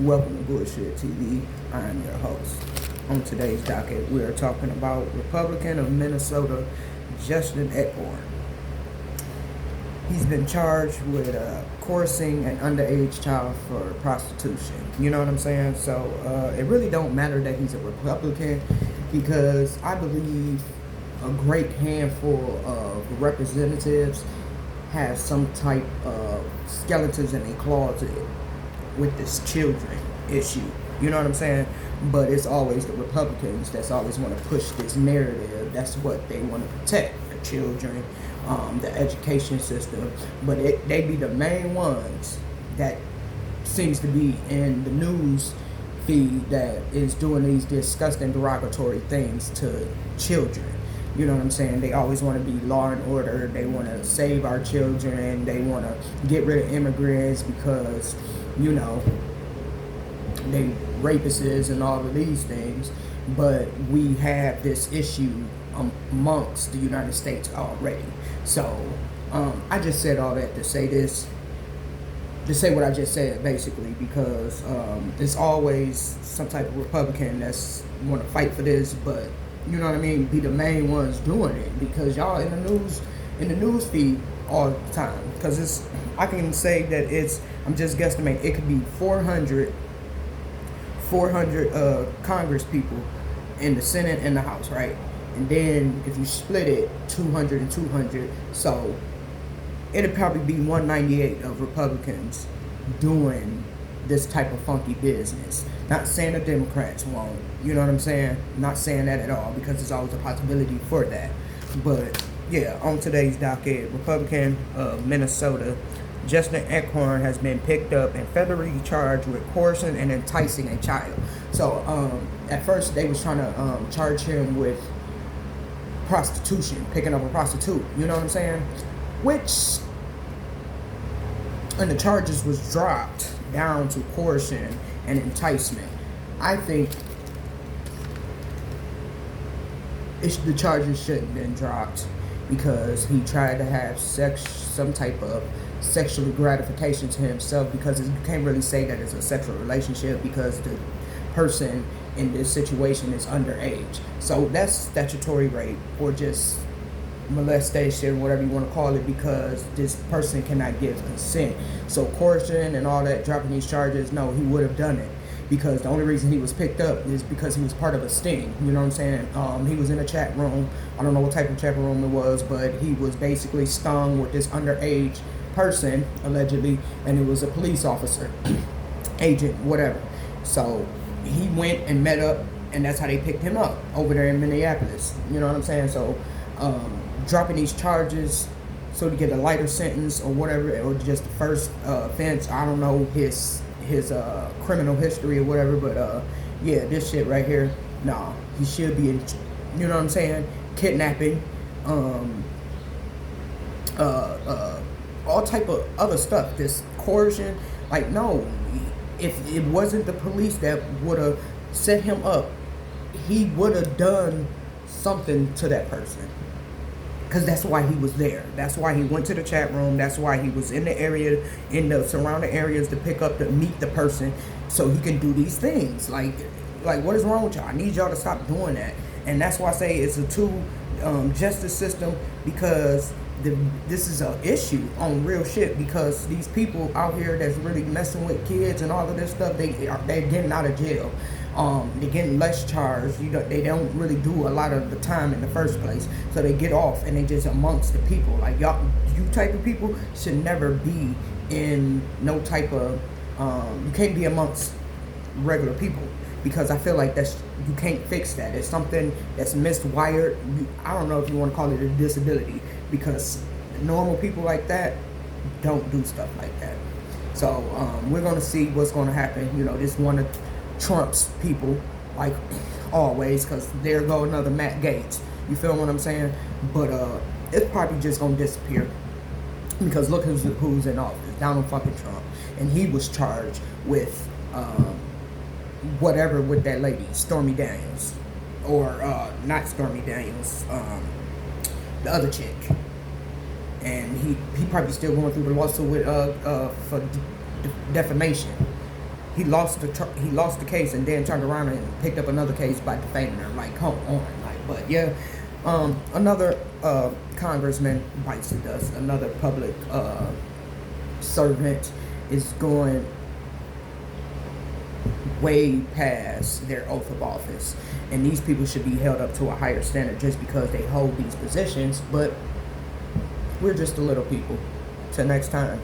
Welcome to Bullshit TV. I am your host. On today's docket, we are talking about Republican of Minnesota, Justin Eichorn. He's been charged with coercing an underage child for prostitution. You know what I'm saying? So it really don't matter that he's a Republican, because I believe a great handful of representatives have some type of skeletons in a closet with this children issue. You know what I'm saying? But it's always the Republicans that's always want to push this narrative. That's what they want to protect, the children, the education system. But they be the main ones that seems to be in the news feed that is doing these disgusting derogatory things to children. You know what I'm saying? They always want to be law and order. They want to save our children. They want to get rid of immigrants because, you know, they rapists and all of these things. But we have this issue amongst the United States already. So I just said all that to say this, to say what I just said, basically, because it's always some type of Republican that's want to fight for this, but you know what I mean, be the main ones doing it, because y'all in the news feed all the time. Because I can say that I'm just guesstimating, it could be 400 Congress people in the Senate and the House, right? And then if you split it, 200 and 200, so it'd probably be 198 of Republicans doing this type of funky business. Not saying the Democrats won't, you know what I'm saying? Not saying that at all, because there's always a possibility for that. But yeah, on today's docket, Republican of Minnesota, Justin Eichorn has been picked up and federally charged with coercing and enticing a child. So at first they was trying to charge him with prostitution, picking up a prostitute, you know what I'm saying? And the charges was dropped down to coercion and enticement. I think the charges shouldn't have been dropped, because he tried to have some type of sexual gratification to himself, because you can't really say that it's a sexual relationship because the person in this situation is underage. So that's statutory rape, or just molestation, whatever you want to call it, because this person cannot give consent. So coercion and all that, dropping these charges, no, he would have done it, because the only reason he was picked up is because he was part of a sting. You know what I'm saying? He was in a chat room. I don't know what type of chat room it was, but he was basically stung with this underage person, allegedly, and it was a police officer, agent, whatever. So he went and met up, and that's how they picked him up over there in Minneapolis. You know what I'm saying? So dropping these charges so to get a lighter sentence or whatever, or just the first offense. I don't know his criminal history or whatever, but yeah, this shit right here, nah, he should be in, you know what I'm saying, kidnapping, all type of other stuff, this coercion. Like, no, if it wasn't the police that would have set him up, he would have done something to that person, because that's why he was there. That's why he went to the chat room. That's why he was in the area, in the surrounding areas, to meet the person, so he can do these things. Like what is wrong with y'all? I need y'all to stop doing that. And that's why I say it's a justice system, because this is an issue on real shit, because these people out here that's really messing with kids and all of this stuff, they're getting out of jail. They're getting less charged. They don't really do a lot of the time in the first place, so they get off, and they just amongst the people. Like, y'all, you type of people should never be in no type of you can't be amongst regular people, because I feel like you can't fix that. It's something that's miswired. I don't know if you want to call it a disability, because normal people like that don't do stuff like that. So we're gonna see what's gonna happen. You know, this one of Trump's people, like always, because there go another Matt Gaetz. You feel what I'm saying? But it's probably just gonna disappear, because look who's in office, Donald fucking Trump, and he was charged with whatever with that lady, Stormy Daniels, or not Stormy Daniels, the other chick, and he probably still going through the lawsuit with for defamation. he lost the case and then turned around and picked up another case by defaming her. Like, come on, like, but yeah, another congressman bites the dust. Another public servant is going way past their oath of office, and these people should be held up to a higher standard just because they hold these positions. But we're just the little people. Till next time.